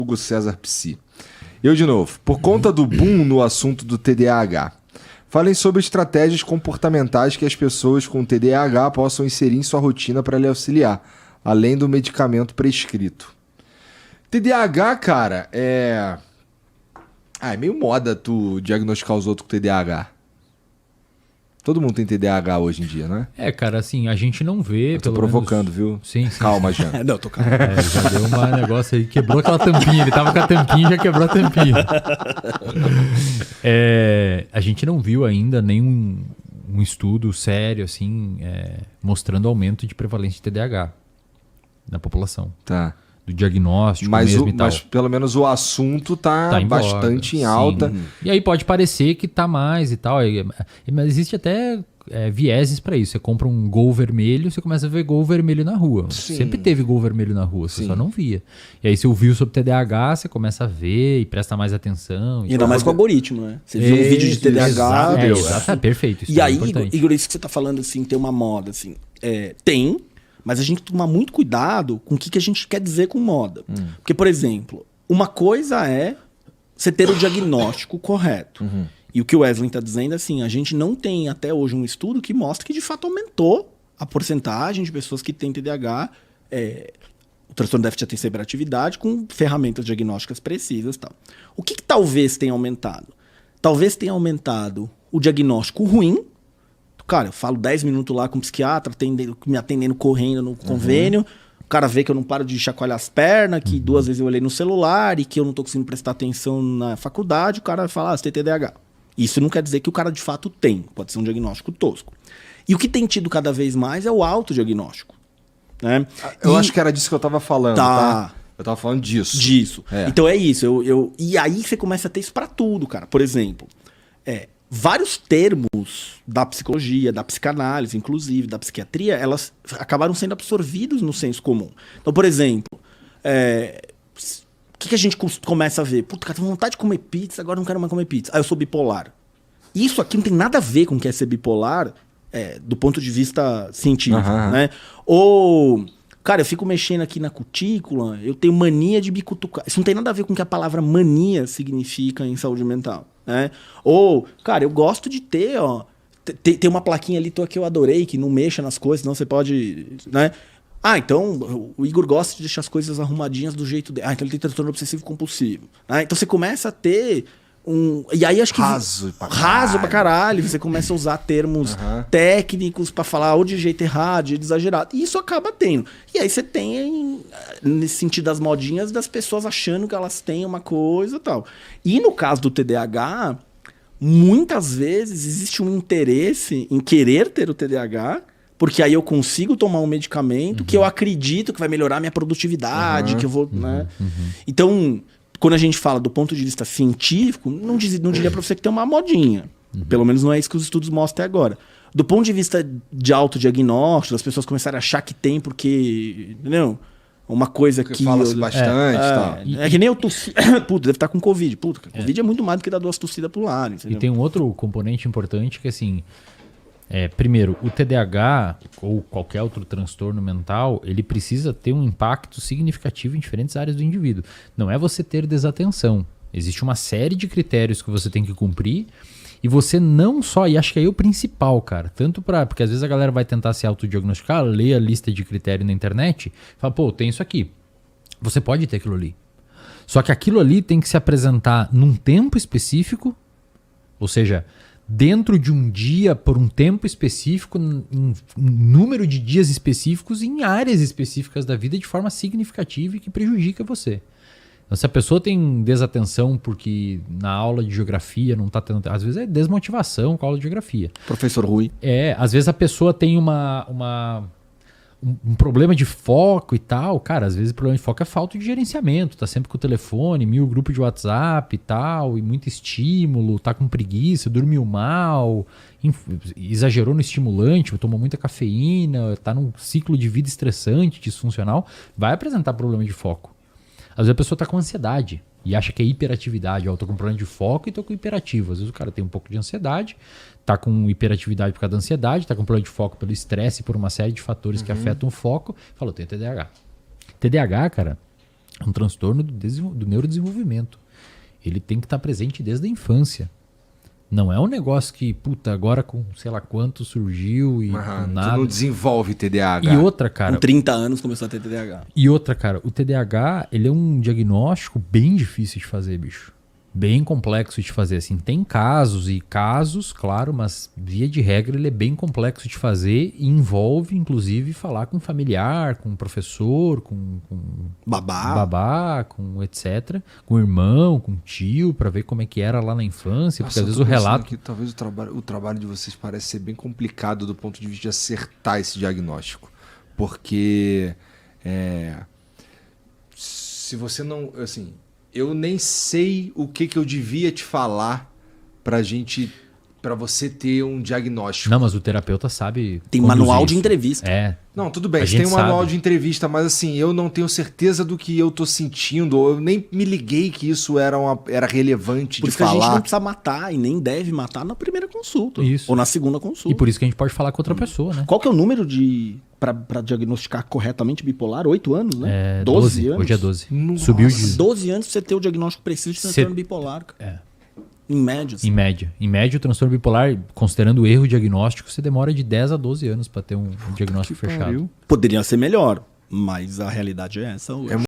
Hugo César Psi. Eu de novo. Por conta do boom no assunto do TDAH, falem sobre estratégias comportamentais que as pessoas com TDAH possam inserir em sua rotina para lhe auxiliar, além do medicamento prescrito. TDAH, cara, é meio moda tu diagnosticar os outros com TDAH. Todo mundo tem TDAH hoje em dia, né? Cara, assim, a gente não vê... Eu tô provocando, viu? Sim. Calma, Jean. Não, tô calmo. Já deu um negócio aí, quebrou aquela tampinha. Ele tava com a tampinha e já quebrou a tampinha. A gente não viu ainda nenhum estudo sério, assim, mostrando aumento de prevalência de TDAH na população. Tá. Do diagnóstico mas mesmo e tal. Mas pelo menos o assunto tá bastante em alta. Sim. E aí pode parecer que tá mais e tal. Mas existe até vieses para isso. Você compra um Gol vermelho, você começa a ver Gol vermelho na rua. Sim. Sempre teve Gol vermelho na rua, você só não via. E aí você ouviu sobre TDAH, você começa a ver e presta mais atenção. E ainda mais com o algoritmo, né? Você viu um vídeo de TDAH... Exato, perfeito. Isso e aí, importante. Igor, isso que você tá falando, assim, tem uma moda, assim. Tem... Mas a gente tem que tomar muito cuidado com o que a gente quer dizer com moda. Porque, por exemplo, uma coisa é você ter o diagnóstico correto. E o que o Wesley está dizendo é assim, a gente não tem até hoje um estudo que mostra que de fato aumentou a porcentagem de pessoas que têm TDAH, o transtorno de déficit de atenção e hiperatividade, com ferramentas diagnósticas precisas e tal. O que talvez tenha aumentado? Talvez tenha aumentado o diagnóstico ruim. Cara, eu falo 10 minutos lá com o psiquiatra, me atendendo correndo no convênio. O cara vê que eu não paro de chacoalhar as pernas, que 2 vezes eu olhei no celular e que eu não tô conseguindo prestar atenção na faculdade. O cara fala, você tem TDAH. Isso não quer dizer que o cara de fato tem. Pode ser um diagnóstico tosco. E o que tem tido cada vez mais é o autodiagnóstico. Né? Eu acho que era disso que eu tava falando, tá? Eu tava falando disso. Então é isso. E aí você começa a ter isso pra tudo, cara. Por exemplo, vários termos da psicologia, da psicanálise, inclusive, da psiquiatria, elas acabaram sendo absorvidos no senso comum. Então, por exemplo, o que a gente começa a ver? Puta, cara, tô com vontade de comer pizza, agora não quero mais comer pizza. Eu sou bipolar. Isso aqui não tem nada a ver com o que é ser bipolar do ponto de vista científico, né? Ou... Cara, eu fico mexendo aqui na cutícula, eu tenho mania de bicutucar. Isso não tem nada a ver com o que a palavra mania significa em saúde mental, né? Ou, cara, eu gosto de ter, tem uma plaquinha ali que eu adorei, que não mexa nas coisas, senão você pode, né? Então, o Igor gosta de deixar as coisas arrumadinhas do jeito dele. Então ele tem transtorno obsessivo compulsivo. Né? Então você começa a ter e aí acho que raso pra caralho. Você começa a usar termos técnicos pra falar ou de jeito errado, de jeito exagerado. E isso acaba tendo. E aí você tem, nesse sentido das modinhas, das pessoas achando que elas têm uma coisa e tal. E no caso do TDAH, muitas vezes existe um interesse em querer ter o TDAH, porque aí eu consigo tomar um medicamento que eu acredito que vai melhorar a minha produtividade, que eu vou, né? Então, quando a gente fala do ponto de vista científico, não diria para você que tem uma modinha. Pelo menos não é isso que os estudos mostram até agora. Do ponto de vista de autodiagnóstico, as pessoas começarem a achar que tem porque, entendeu? Uma coisa que... fala-se bastante e tal. É que nem eu tossi... Puta, deve estar com Covid. Puta, Covid é muito mais do que dar 2 tossidas pro lado, entendeu? E tem um outro componente importante que, assim... primeiro, o TDAH ou qualquer outro transtorno mental, ele precisa ter um impacto significativo em diferentes áreas do indivíduo. Não é você ter desatenção. Existe uma série de critérios que você tem que cumprir e você não só... E acho que aí é o principal, cara. Tanto porque às vezes a galera vai tentar se autodiagnosticar, lê a lista de critérios na internet e fala, pô, tem isso aqui. Você pode ter aquilo ali. Só que aquilo ali tem que se apresentar num tempo específico, ou seja... dentro de um dia, por um tempo específico, em número de dias específicos, em áreas específicas da vida de forma significativa e que prejudica você. Então, se a pessoa tem desatenção porque na aula de geografia não está tendo... Às vezes é desmotivação com a aula de geografia. Professor Rui. Às vezes a pessoa tem um problema de foco e tal. Cara, às vezes o problema de foco é falta de gerenciamento. Tá sempre com o telefone, 1000 grupos de WhatsApp e tal, e muito estímulo, tá com preguiça, dormiu mal, exagerou no estimulante, tomou muita cafeína, tá num ciclo de vida estressante, disfuncional, vai apresentar problema de foco. Às vezes a pessoa tá com ansiedade e acha que é hiperatividade. Eu tô com problema de foco e tô com hiperativo. Às vezes o cara tem um pouco de ansiedade, tá com hiperatividade por causa da ansiedade, tá com problema de foco pelo estresse, por uma série de fatores que afetam o foco. Falou, tem TDAH. TDAH, cara, É um transtorno do neurodesenvolvimento. Ele tem que estar presente desde a infância. Não é um negócio que, puta, agora com sei lá quanto surgiu e com Tu nada. não desenvolve TDAH. E outra, cara, Com 30 anos começou a ter TDAH. o TDAH, ele é um diagnóstico bem difícil de fazer, bicho. Bem complexo de fazer, assim. Tem casos e casos, claro, mas via de regra ele é bem complexo de fazer e envolve, inclusive, falar com familiar, com professor, com babá, com etc. Com irmão, com tio, pra ver como é que era lá na infância, porque Nossa, às vezes eu o tô pensando relato... que talvez o trabalho de vocês parece ser bem complicado do ponto de vista de acertar esse diagnóstico. Porque se você não... Assim, eu nem sei o que eu devia te falar pra você ter um diagnóstico. Não, mas o terapeuta sabe Tem conduzir manual de isso. entrevista. É. Não, tudo bem, A você tem gente um manual sabe. de entrevista, mas assim, eu não tenho certeza do que eu tô sentindo, ou eu nem me liguei que isso era relevante Por de isso que a gente não falar. precisa matar e nem deve matar na primeira consulta. Isso. Ou na segunda consulta. E por isso que a gente pode falar com outra pessoa, né? Qual que é o número pra diagnosticar corretamente bipolar? 8 anos, né? É 12 anos. Hoje é 12. Nossa. Subiu de... 12 anos pra você ter o diagnóstico preciso de transtorno bipolar. Cara. É. Em média. assim. Em média. Em média, o transtorno bipolar, considerando o erro diagnóstico, você demora de 10 a 12 anos para ter um diagnóstico Que fechado. pariu. Poderia ser melhor, mas a realidade é essa hoje.